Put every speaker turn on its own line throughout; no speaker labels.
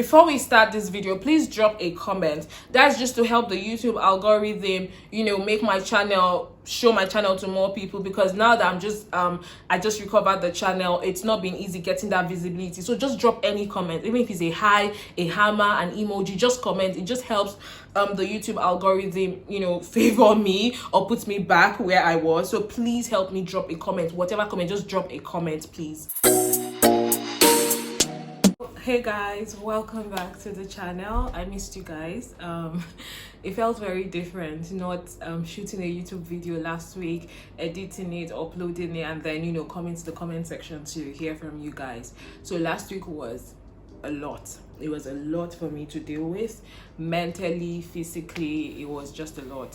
Before we start this video, please drop a comment. That's just to help the YouTube algorithm, make my channel, show my channel to more people, because now that I just recovered the channel, it's not been easy getting that visibility. So just drop any comment, even if it's a hi, a hammer, an emoji, just comment. It just helps the YouTube algorithm, favor me or put me back where I was. So please help me drop a comment. Whatever comment, just drop a comment, please. Hey guys, welcome back to the channel. I missed you guys. It felt very different not shooting a YouTube video last week, editing it, uploading it, and then coming to the comment section to hear from you guys. So last week was a lot. It was a lot for me to deal with, mentally, physically. It was just a lot.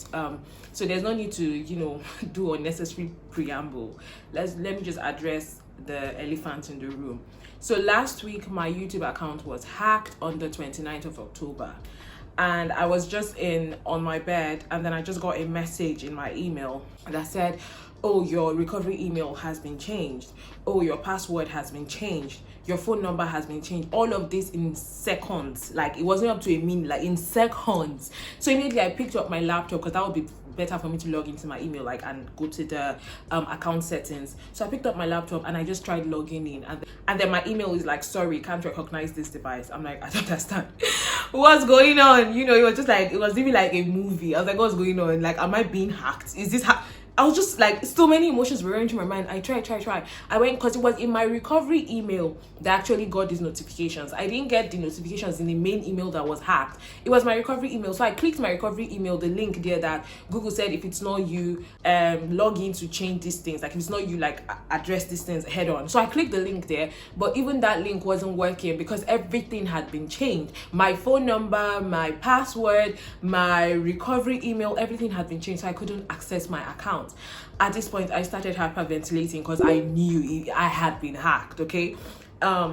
So there's no need to do unnecessary preamble. Let me just address the elephant in the room. So last week my YouTube account was hacked on the 29th of October, and I was just on my bed, and then I just got a message in my email that said, oh, your recovery email has been changed, oh, your password has been changed, your phone number has been changed. All of this in seconds. Like, it wasn't up to a minute, like in seconds. So immediately I picked up my laptop, because that would be better for me to log into my email and go to the account settings. So I picked up my laptop and I just tried logging in, and then my email is like, sorry, can't recognize this device. I'm like, I don't understand what's going on. It was just like, it was even like a movie. I was like, what's going on? Like, am I being hacked? Is this I was just like, so many emotions were running through my mind. I tried. I went, because it was in my recovery email that actually got these notifications. I didn't get the notifications in the main email that was hacked. It was my recovery email. So I clicked my recovery email, the link there that Google said, if it's not you, log in to change these things. Like, if it's not you, like, address these things head on. So I clicked the link there, but even that link wasn't working because everything had been changed. My phone number, my password, my recovery email, everything had been changed. So I couldn't access my account. At this point, I started hyperventilating because I knew I had been hacked. Okay.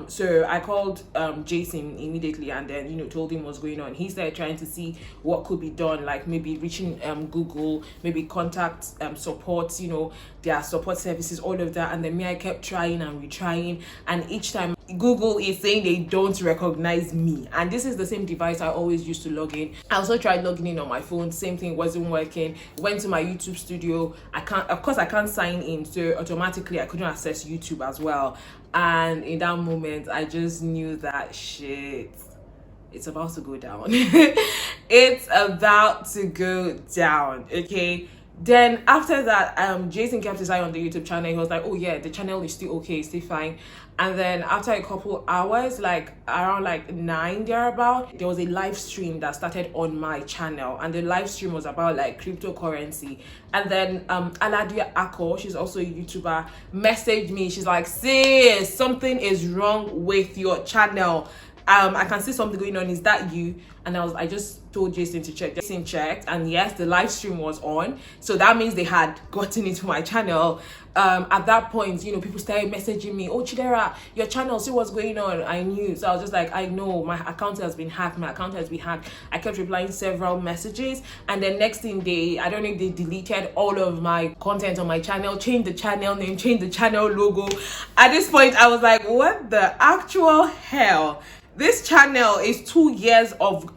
So I called Jason immediately, and then told him what's going on. He started trying to see what could be done, like maybe reaching Google, maybe contact support, their support services, all of that. And then I kept trying and retrying, and each time Google is saying they don't recognize me. And this is the same device I always used to log in. I also tried logging in on my phone, same thing, wasn't working. Went to my YouTube studio. I can't sign in, so automatically I couldn't access YouTube as well. And in that moment, I just knew that shit, it's about to go down. It's about to go down, okay? Then after that, Jason kept his eye on the YouTube channel. He was like, oh yeah, the channel is still okay, it's still fine. And then after a couple hours, like around 9 thereabout, there was a live stream that started on my channel, and the live stream was about like cryptocurrency. And then Aladia Ako, she's also a YouTuber, messaged me. She's like, sis, something is wrong with your channel. I can see something going on. Is that you? And I just told Jason to check. Jason checked, and yes, the live stream was on. So that means they had gotten into my channel. At that point, people started messaging me, oh, Chidera, your channel, see what's going on. I knew. So I was just like, I know, my account has been hacked. I kept replying several messages, and then next thing I don't know if they deleted all of my content on my channel, changed the channel name, changed the channel logo. At this point, I was like, what the actual hell? This channel is 2 years of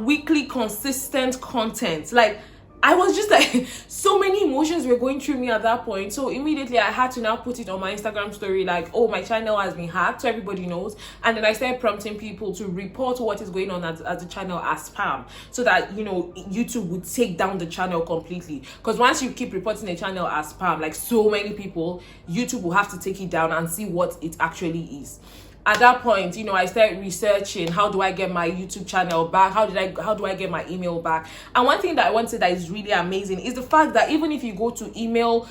weekly consistent content. Like, I was just like, so many emotions were going through me at that point. So immediately I had to now put it on my Instagram story, like, oh, my channel has been hacked, so everybody knows. And then I started prompting people to report what is going on at the channel as spam, so that YouTube would take down the channel completely. Because once you keep reporting a channel as spam, like so many people, YouTube will have to take it down and see what it actually is. At that point, I started researching, how do I get my YouTube channel back? How do I get my email back? And one thing that I want to say that is really amazing is the fact that even if you go to email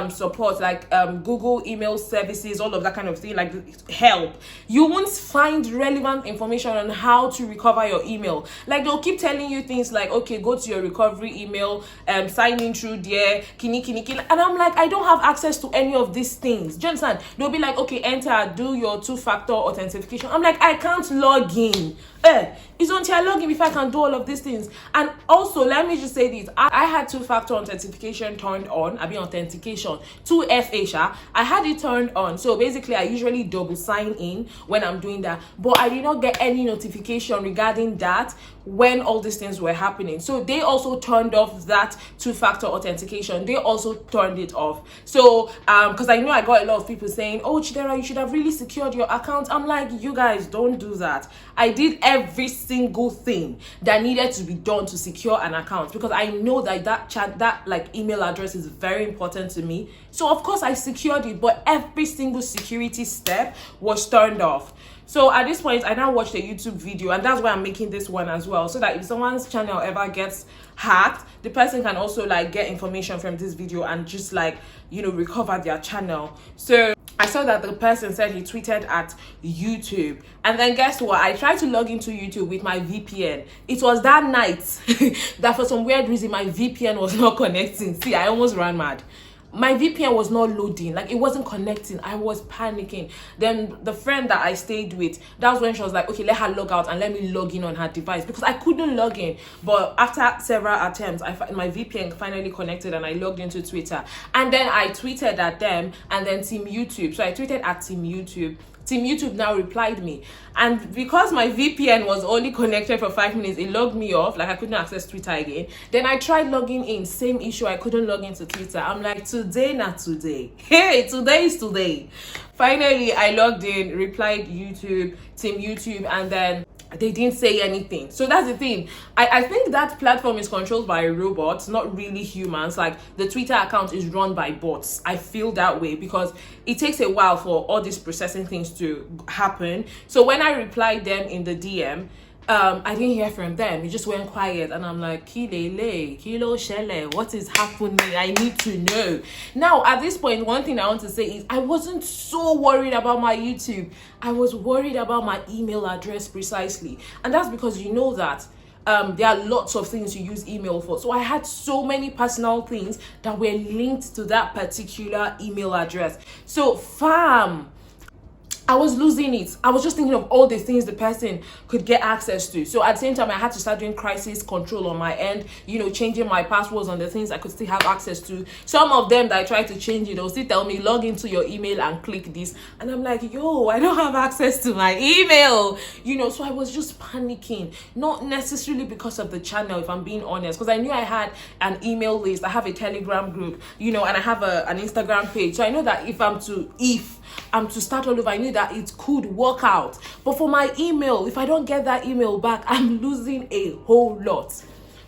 support, like Google email services, all of that kind of thing, like help, you won't find relevant information on how to recover your email. Like, they'll keep telling you things like, okay, go to your recovery email, sign in through there, kini. And I'm like, I don't have access to any of these things. Do you understand? They'll be like, okay, enter, do your 2-factor authentication. I'm like, I can't log in. It's until I log in before I can do all of these things. And also, let me just say this. I had two-factor authentication turned on. I mean, authentication, 2FA. I had it turned on. So basically, I usually double sign in when I'm doing that. But I did not get any notification regarding that when all these things were happening. So they also turned off that two-factor authentication. They also turned it off. So because I know I got a lot of people saying, oh Chidera, you should have really secured your account. I'm like, you guys, don't do that. I did every single thing that needed to be done to secure an account, because I know that that like email address is very important to me. So of course I secured it, but every single security step was turned off. So at this point, I now watched a YouTube video, and that's why I'm making this one as well, so that if someone's channel ever gets hacked, the person can also like get information from this video and just like, you know, recover their channel. So I saw that the person said he tweeted at YouTube, and then guess what? I tried to log into YouTube with my VPN. It was that night that for some weird reason my VPN was not connecting. See, I almost ran mad. My VPN was not loading, like it wasn't connecting. I was panicking. Then the friend that I stayed with, that was when she was like, okay, let her log out and let me log in on her device, because I couldn't log in. But after several attempts, my VPN finally connected and I logged into Twitter. And then I tweeted at them and then Team YouTube. So I tweeted at Team YouTube. Team YouTube now replied me, and because my VPN was only connected for 5 minutes, it logged me off, like I couldn't access Twitter again. Then I tried logging in, same issue, I couldn't log into Twitter. I'm like, today not today. Hey, today is today. Finally I logged in, replied YouTube, Team YouTube, and then they didn't say anything. So that's the thing. I think that platform is controlled by robots, not really humans. Like the Twitter account is run by bots. I feel that way because it takes a while for all these processing things to happen. So when I replied them in the DM, I didn't hear from them. It just went quiet, and I'm like, Kilele, Kilo Shele, what is happening? I need to know. Now, at this point, one thing I want to say is I wasn't so worried about my YouTube. I was worried about my email address precisely. And that's because you know that there are lots of things you use email for. So I had so many personal things that were linked to that particular email address. So fam, I was losing it. I was just thinking of all the things the person could get access to. So at the same time, I had to start doing crisis control on my end, you know, changing my passwords on the things I could still have access to. Some of them that I tried to change, they'll still tell me, log into your email and click this. And I'm like, yo, I don't have access to my email, you know. So I was just panicking, not necessarily because of the channel, if I'm being honest, because I knew I had an email list. I have a Telegram group, you know, and I have an Instagram page. So I know that if I'm to start all over, I knew that it could work out. But for my email, if I don't get that email back, I'm losing a whole lot.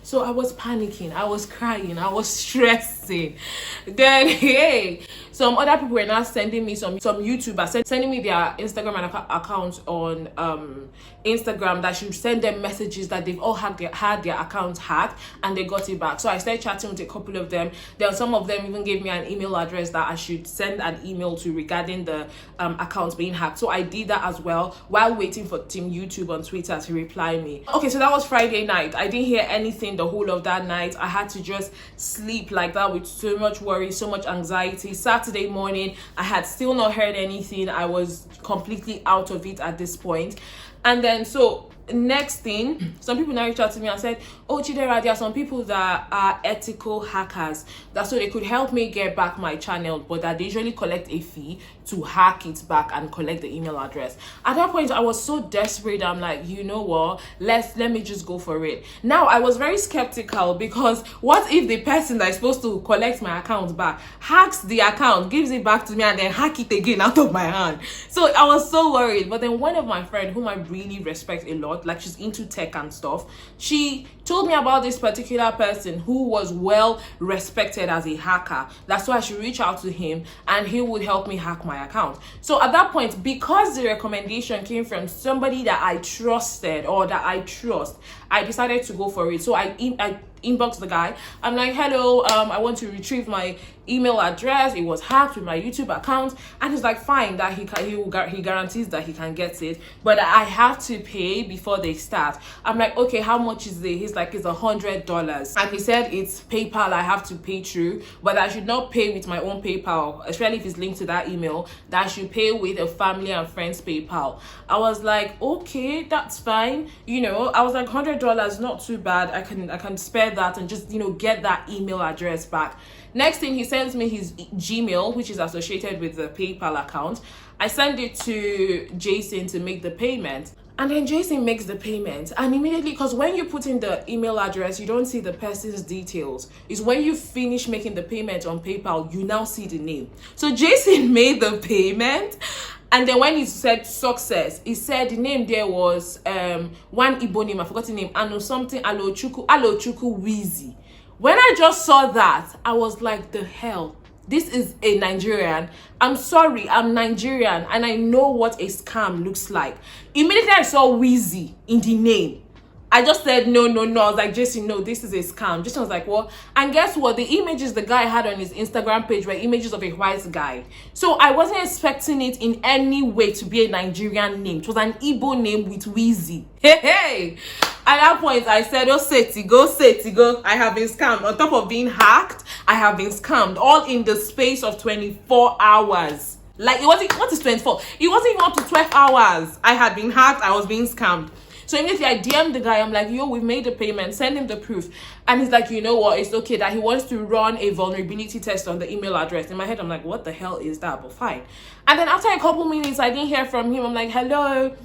So I was panicking, I was crying, I was stressing. Then hey, some other people were now sending me some YouTubers sending me their Instagram accounts on Instagram, that should send them messages that they've all had their accounts hacked and they got it back. So I started chatting with a couple of them. Then some of them even gave me an email address that I should send an email to regarding the accounts being hacked. So I did that as well while waiting for Team YouTube on Twitter to reply me. Okay, so that was Friday night. I didn't hear anything the whole of that night. I had to just sleep like that with so much worry, so much anxiety. Saturday morning, I had still not heard anything. I was completely out of it at this point. And then so next thing, some people now reached out to me and said, oh Chidera, there are some people that are ethical hackers, that so they could help me get back my channel, but that they usually collect a fee to hack it back and collect the email address. At that point, I was so desperate. I'm like, you know what, let me just go for it. Now I was very skeptical, because what if the person that is supposed to collect my account back hacks the account, gives it back to me, and then hack it again out of my hand? So I was so worried. But then one of my friends, whom I really respect a lot, like she's into tech and stuff, she told me about this particular person who was well respected as a hacker. That's why I should reach out to him and he would help me hack my account. So at that point, because the recommendation came from somebody that I trusted or that I trust, I decided to go for it. So I inbox the guy. I'm like, hello, I want to retrieve my email address. It was hacked with my YouTube account. And he's like, fine, that he guarantees that he can get it, but I have to pay before they start. I'm like, okay, how much is it? He's like, it's $100. And he said it's PayPal I have to pay through, but I should not pay with my own PayPal, especially if it's linked to that email, that I should pay with a family and friends PayPal. I was like, okay, that's fine. You know, I was like, $100, not too bad. I can spare that and just, you know, get that email address back. Next thing, he sends me his Gmail, which is associated with the PayPal account. I send it to Jason to make the payment. And then Jason makes the payment. And immediately, because when you put in the email address, you don't see the person's details. It's when you finish making the payment on PayPal, you now see the name. So Jason made the payment. And then when he said success, he said the name there was one Igbo name, I forgot the name, Alochukwu Wheezy. When I just saw that, I was like, the hell? This is a Nigerian. I'm sorry, I'm Nigerian, and I know what a scam looks like. Immediately I saw Wheezy in the name, I just said, no. I was like, Jason, no, this is a scam. Jason was like, what? And guess what? The images the guy had on his Instagram page were images of a white guy. So I wasn't expecting it in any way to be a Nigerian name. It was an Igbo name with Wheezy. Hey. At that point, I said, oh, Seti, go. I have been scammed. On top of being hacked, I have been scammed. All in the space of 24 hours. Like, it wasn't, what is 24? It wasn't even up to 12 hours. I had been hacked. I was being scammed. So immediately I DM'd the guy. I'm like, yo, we've made the payment. Send him the proof. And he's like, you know what? It's okay, that he wants to run a vulnerability test on the email address. In my head, I'm like, what the hell is that? But fine. And then after a couple minutes, I didn't hear from him. I'm like, hello,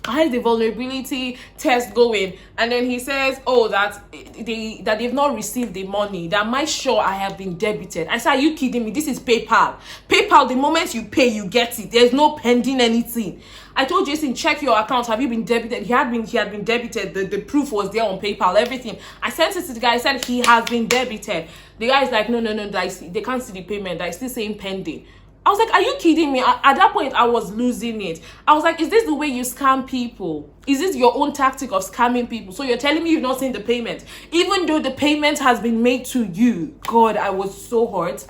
how is the vulnerability test going? And then he says, oh, that they've not received the money, that my sure I have been debited. I said, are you kidding me? This is PayPal. PayPal, the moment you pay, you get it. There's no pending anything. I told Jason, check your account. Have you been debited? He had been debited. The proof was there on PayPal, everything. I sent it to the guy. I said he has been debited. The guy is like, no, they can't see the payment. That is still saying pending. I was like, are you kidding me? At that point, I was losing it. I was like, is this the way you scam people? Is this your own tactic of scamming people? So you're telling me you've not seen the payment, even though the payment has been made to you. God, I was so hurt.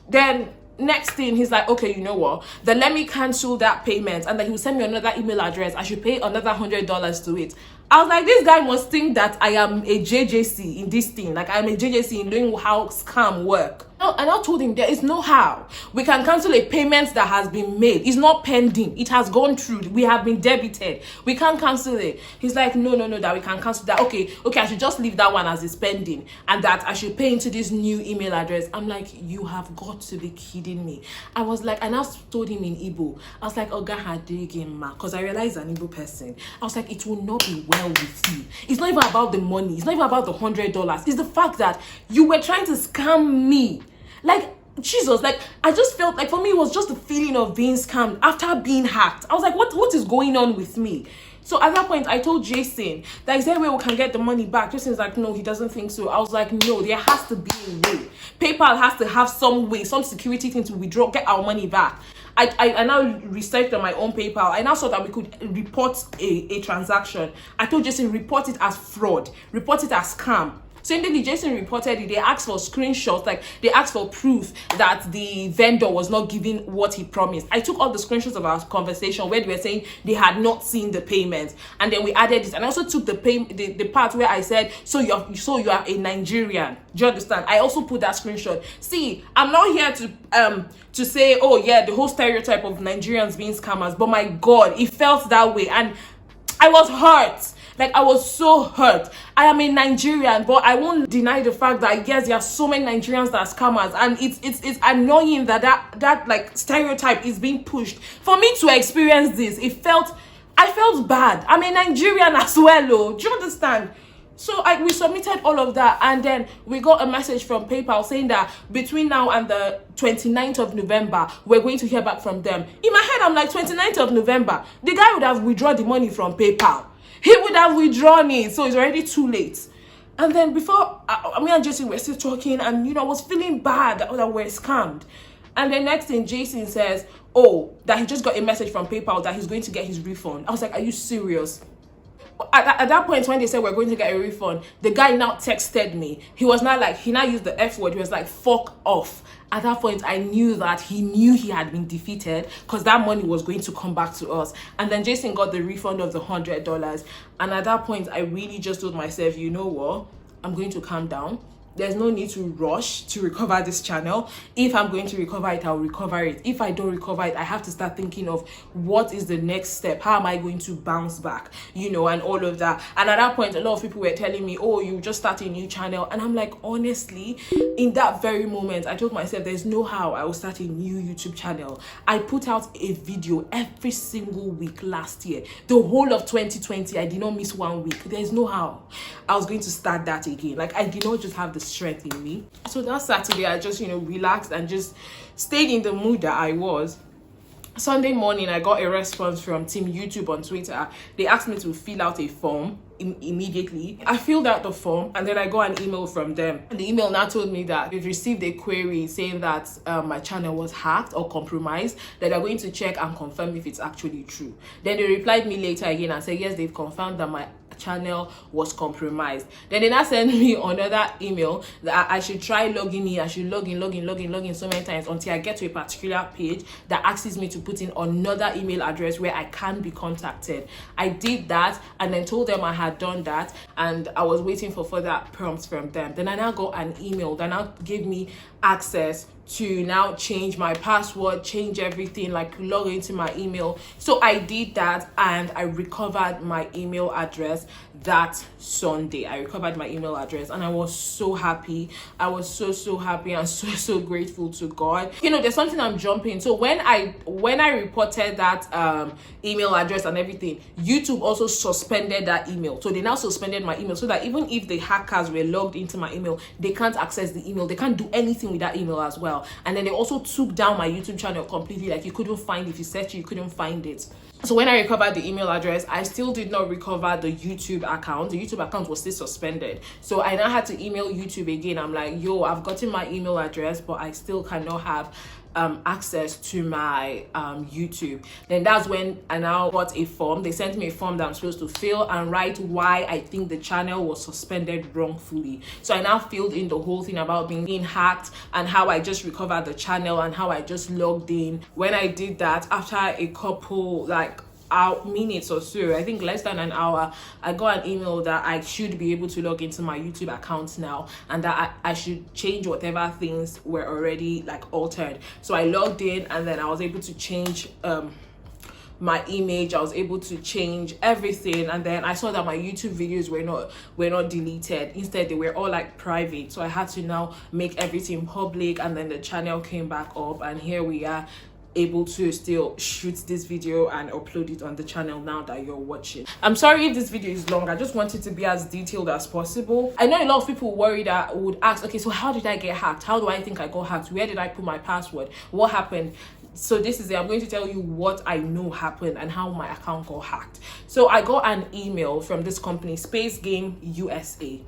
Then next thing, he's like, okay, you know what? Then let me cancel that payment. And then he will send me another email address. I should pay another $100 to it. I was like, this guy must think that I am a JJC in this thing. Like, I'm a JJC in knowing how scam work. And I told him there is no how we can cancel a payment that has been made. It's not pending. It has gone through. We have been debited. We can't cancel it. He's like, no, that we can cancel that. Okay, I should just leave that one as it's pending, and that I should pay into this new email address. I'm like, you have got to be kidding me. I was like, and I told him in Igbo. I was like, Oga Hadigema, because I realized an Igbo person. I was like, it will not be well with you. It's not even about the money. It's not even about the $100. It's the fact that you were trying to scam me. Like, Jesus, like, I just felt like, for me, it was just the feeling of being scammed after being hacked. I was like, what is going on with me? So at that point, I told Jason that, is there a way we can get the money back? Jason's like, no, he doesn't think so. I was like, no, there has to be a way. PayPal has to have some way, some security thing to withdraw, get our money back. I now researched on my own PayPal. I now saw that we could report a transaction. I told Jason, report it as fraud, report it as scam. So indeed, Jason reported it. They asked for screenshots, like they asked for proof that the vendor was not giving what he promised. I took all the screenshots of our conversation where they were saying they had not seen the payment, and then we added it. And I also took the part where I said, so you are a Nigerian. Do you understand? I also put that screenshot. See, I'm not here to say, oh yeah, the whole stereotype of Nigerians being scammers, but my God, it felt that way, and I was hurt. Like, I was so hurt. I am a Nigerian, but I won't deny the fact that, yes, there are so many Nigerians that are scammers, and it's annoying that like stereotype is being pushed. For me to experience this, I felt bad. I'm a Nigerian as well, oh. Do you understand? So we submitted all of that, and then we got a message from PayPal saying that between now and the 29th of November, we're going to hear back from them. In my head, I'm like, 29th of November, the guy would have withdrawn the money from PayPal. He would have withdrawn it, so it's already too late. And then before, me and Jason were still talking, and I was feeling bad that we're scammed. And the next thing, Jason says, oh, that he just got a message from PayPal that he's going to get his refund. I was like, are you serious? At that point when they said we're going to get a refund, the guy now texted me. He was not like, he now used the F word. He was like, fuck off. At that point, I knew that he knew he had been defeated, because that money was going to come back to us. And then Jason got the refund of the $100. And at that point, I really just told myself, you know what? I'm going to calm down. There's no need to rush to recover this channel. If I'm going to recover it, I'll recover it. If I don't recover it, I have to start thinking of what is the next step. How am I going to bounce back? You know, and all of that. And at that point, a lot of people were telling me, oh, you just start a new channel. And I'm like, honestly, in that very moment, I told myself, there's no how I will start a new YouTube channel. I put out a video every single week last year. The whole of 2020, I did not miss 1 week. There's no how I was going to start that again. Like, I did not just have the strength in me. So that Saturday, I just, you know, relaxed and just stayed in the mood that I was. Sunday morning, I got a response from Team YouTube on Twitter. They asked me to fill out a form immediately. I filled out the form, and then I got an email from them. And the email now told me that they've received a query saying that my channel was hacked or compromised, that they're going to check and confirm if it's actually true. Then they replied me later again and said, yes, they've confirmed that my channel was compromised. Then they now sent me another email that I should try logging in. I should log in so many times until I get to a particular page that asks me to put in another email address where I can be contacted. I did that and then told them I had done that, and I was waiting for further prompts from them. Then I now got an email that now gave me access to now change my password, change everything, like log into my email. So I did that, and I recovered my email address that Sunday. I recovered my email address, and I was so happy. I was so happy and so grateful to God. You know, there's something I'm jumping. So when I reported that email address and everything, YouTube also suspended that email. So they now suspended my email, so that even if the hackers were logged into my email, they can't access the email. They can't do anything with that email as well. And then they also took down my YouTube channel completely. Like, you couldn't find, if you search it, you couldn't find it. So when I recovered the email address, I still did not recover the YouTube account. The YouTube account was still suspended. So I now had to email YouTube again. I'm like, yo, I've gotten my email address, but I still cannot have access to my YouTube. Then that's when I now got a form. They sent me a form that I'm supposed to fill and write why I think the channel was suspended wrongfully. So I now filled in the whole thing about being hacked and how I just recovered the channel and how I just logged in. When I did that, after a couple minutes or so, I think less than an hour, I got an email that I should be able to log into my YouTube account now, and that I should change whatever things were already like altered. So I logged in, and then I was able to change my image. I was able to change everything, and then I saw that my YouTube videos were not deleted. Instead, they were all like private. So I had to now make everything public, and then the channel came back up, and here we are, able to still shoot this video and upload it on the channel now that you're watching. I'm sorry if this video is long. I just want it to be as detailed as possible. I know a lot of people worry that would ask, okay, so how did I get hacked? How do I think I got hacked? Where did I put my password? What happened? So this is it. I'm going to tell you what I know happened and how my account got hacked. So I got an email from this company, Space Game USA.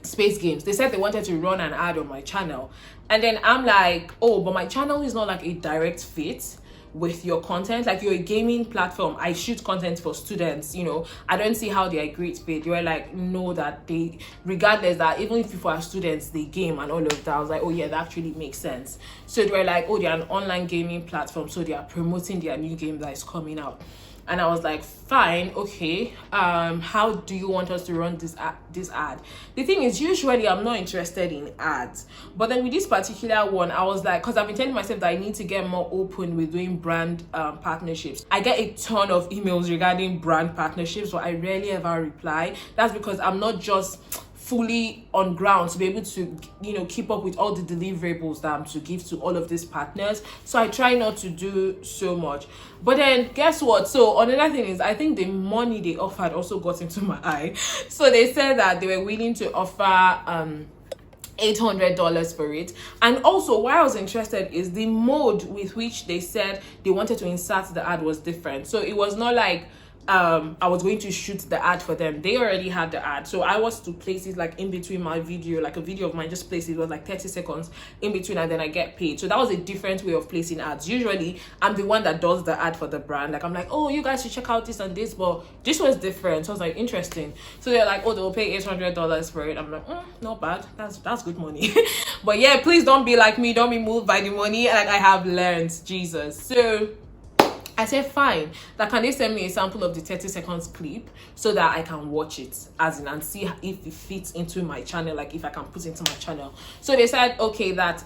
Space Games. They said they wanted to run an ad on my channel, and then I'm like, oh, but my channel is not like a direct fit with your content. Like, you're a gaming platform, I shoot content for students, you know, I don't see how they are a great fit. They were like, no, that they, regardless, that even if people are students, they game and all of that. I was like, oh yeah, that actually makes sense. So they were like, oh, they're an online gaming platform, so they are promoting their new game that is coming out. And I was like, fine, okay, how do you want us to run this ad? The thing is, usually I'm not interested in ads, but then with this particular one, I was like, because I've been telling myself that I need to get more open with doing brand partnerships. I get a ton of emails regarding brand partnerships, but I rarely ever reply. That's because I'm not just fully on ground to be able to, you know, keep up with all the deliverables that I'm to give to all of these partners. So I try not to do so much. But then guess what? So another thing is, I think the money they offered also got into my eye. So they said that they were willing to offer $800 for it. And also, why I was interested is the mode with which they said they wanted to insert the ad was different. So it was not like I was going to shoot the ad for them. They already had the ad, so I was to place it like in between my video, like a video of mine, just place it was like 30 seconds in between, and then I get paid. So that was a different way of placing ads. Usually I'm the one that does the ad for the brand, like I'm like, oh, you guys should check out this and this, but this was different. So I was like, interesting. So they're like, oh, they'll pay $800 for it. I'm like, not bad, that's good money. But yeah, please don't be like me, don't be moved by the money, like I have learned, Jesus. So I said, fine, that can they send me a sample of the 30 seconds clip so that I can watch it as in and see if it fits into my channel, like if I can put it into my channel. So they said, okay, that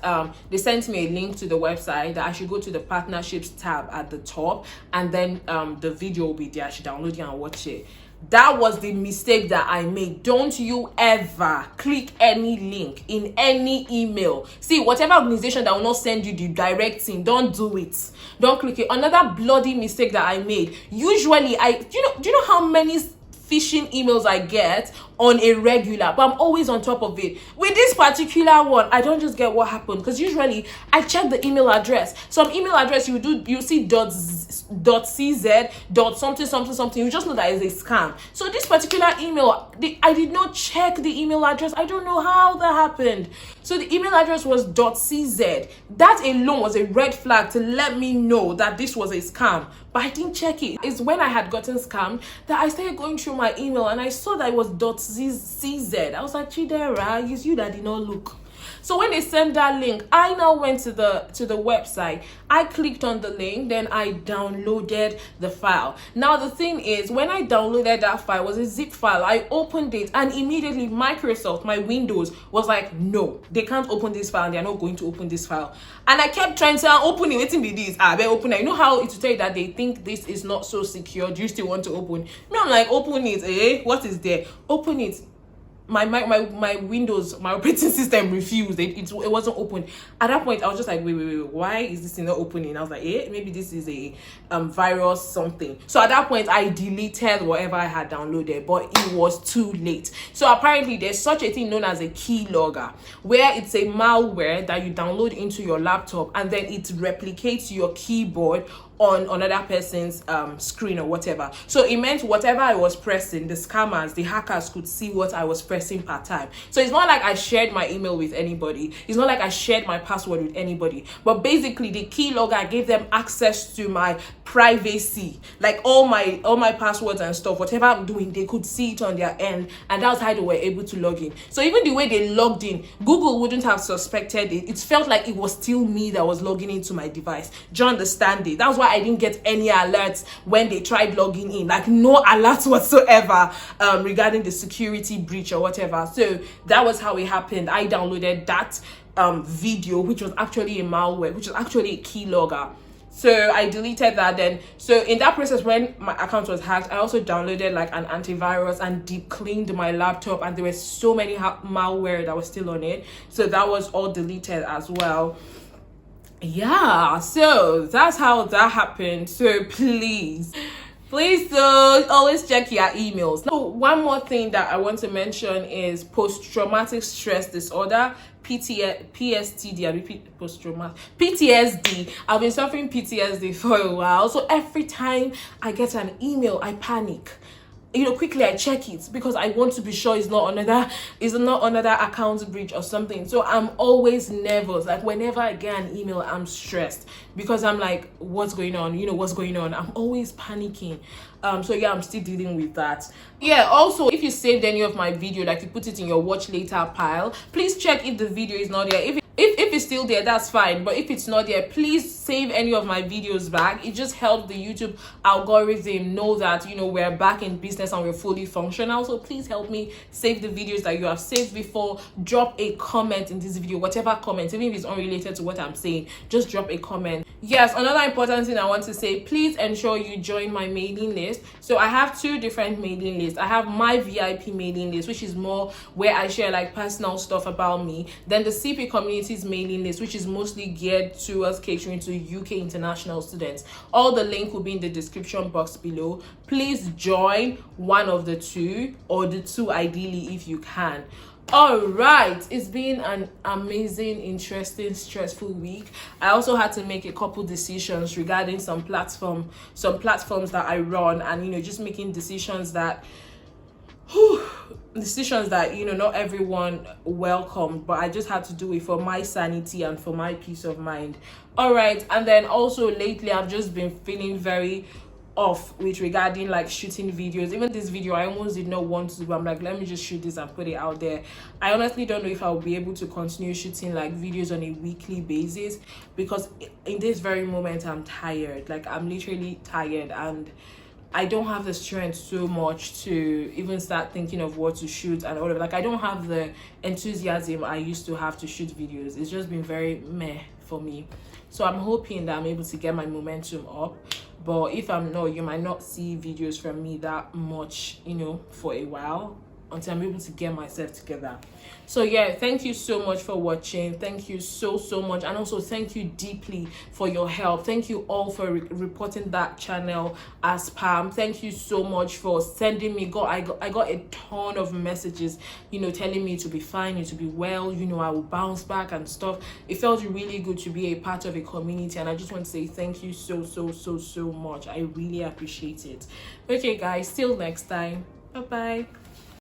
they sent me a link to the website, that I should go to the partnerships tab at the top, and then the video will be there. I should download it and watch it. That was the mistake that I made. Don't you ever click any link in any email. See, whatever organization that will not send you the direct thing, don't do it. Don't click it. Another bloody mistake that I made. Usually, do you know how many phishing emails I get on a regular, but I'm always on top of it. With this particular one, I don't just get what happened, because usually I check the email address. Some email address you see .cz something, you just know that it's a scam. So this particular email, I did not check the email address. I don't know how that happened. So the email address was .cz. That alone was a red flag to let me know that this was a scam, but I didn't check it. It's when I had gotten scammed that I started going through my email and I saw that it was .cz. I was like, Chidera, it's you that did not look. So when they sent that link, I now went to the website. I clicked on the link, then I downloaded the file. Now the thing is, when I downloaded that file, it was a zip file. I opened it and immediately Microsoft, my Windows, was like, no, they can't open this file. They're not going to open this file. And I kept trying to open it, waiting with this. I open it. You know how it will tell you that they think this is not so secure. Do you still want to open? Me, I'm like, open it. Eh? What is there? Open it. My Windows, my operating system refused. It wasn't open. At that point, I was just like, wait, why is this thing not opening? I was like, maybe this is a virus something. So at that point, I deleted whatever I had downloaded, but it was too late. So apparently, there's such a thing known as a keylogger, where it's a malware that you download into your laptop, and then it replicates your keyboard on another person's screen or whatever. So it meant whatever I was pressing, the scammers, the hackers could see what I was pressing per time. So it's not like I shared my email with anybody. It's not like I shared my password with anybody. But basically, the keylogger gave them access to my privacy, like all my passwords and stuff. Whatever I'm doing, they could see it on their end, and that's how they were able to log in. So even the way they logged in, Google wouldn't have suspected it. It felt like it was still me that was logging into my device. Do you understand it? That's why I didn't get any alerts when they tried logging in, like no alerts whatsoever regarding the security breach or whatever. So that was how it happened. I downloaded that video, which was actually a malware, which was actually a keylogger. So I deleted that then. So in that process, when my account was hacked, I also downloaded like an antivirus and deep cleaned my laptop, and there were so many malware that was still on it. So that was all deleted as well. Yeah, so that's how that happened. So please always check your emails. Now, one more thing that I want to mention is post-traumatic stress disorder, PTSD. I repeat, post-traumatic PTSD. I've been suffering PTSD for a while, so every time I get an email, I panic. Quickly I check it because I want to be sure it's not another account breach or something. So I'm always nervous. Like whenever I get an email, I'm stressed because I'm like, what's going on? What's going on? I'm always panicking. So yeah, I'm still dealing with that. Yeah, also, if you saved any of my video, like you put it in your watch later pile, please check if the video is not there. If it's still there, that's fine. But if it's not there, please save any of my videos back. It just helps the YouTube algorithm know that, we're back in business and we're fully functional. So please help me save the videos that you have saved before. Drop a comment in this video, whatever comment, even if it's unrelated to what I'm saying, just drop a comment. Yes, another important thing I want to say, please ensure you join my mailing list. So I have two different mailing lists. I have my VIP mailing list, which is more where I share like personal stuff about me. Then the CP Communities mailing list, which is mostly geared towards catering to UK international students. All the link will be in the description box below. Please join one of the two, or the two ideally if you can. All right, it's been an amazing, interesting, stressful week. I also had to make a couple decisions regarding some platforms that I run, and just making decisions that not everyone welcomed, but I just had to do it for my sanity and for my peace of mind. All right, and then also lately I've just been feeling very off with regarding like shooting videos. Even this video I almost did not want to, but I'm like, let me just shoot this and put it out there. I honestly don't know if I'll be able to continue shooting like videos on a weekly basis, because in this very moment I'm tired. Like, I'm literally tired, and I don't have the strength so much to even start thinking of what to shoot and all of like I don't have the enthusiasm I used to have to shoot videos. It's just been very meh for me. So I'm hoping that I'm able to get my momentum up. But if I'm not, you might not see videos from me that much, for a while, until I'm able to get myself together. So yeah, thank you so much for watching. Thank you so much, and also thank you deeply for your help. Thank you all for reporting that channel as spam. Thank you so much for sending me I got a ton of messages, telling me to be fine, to be well, I will bounce back and stuff. It felt really good to be a part of a community, and I just want to say thank you so much. I really appreciate it. Okay guys, till next time, bye bye.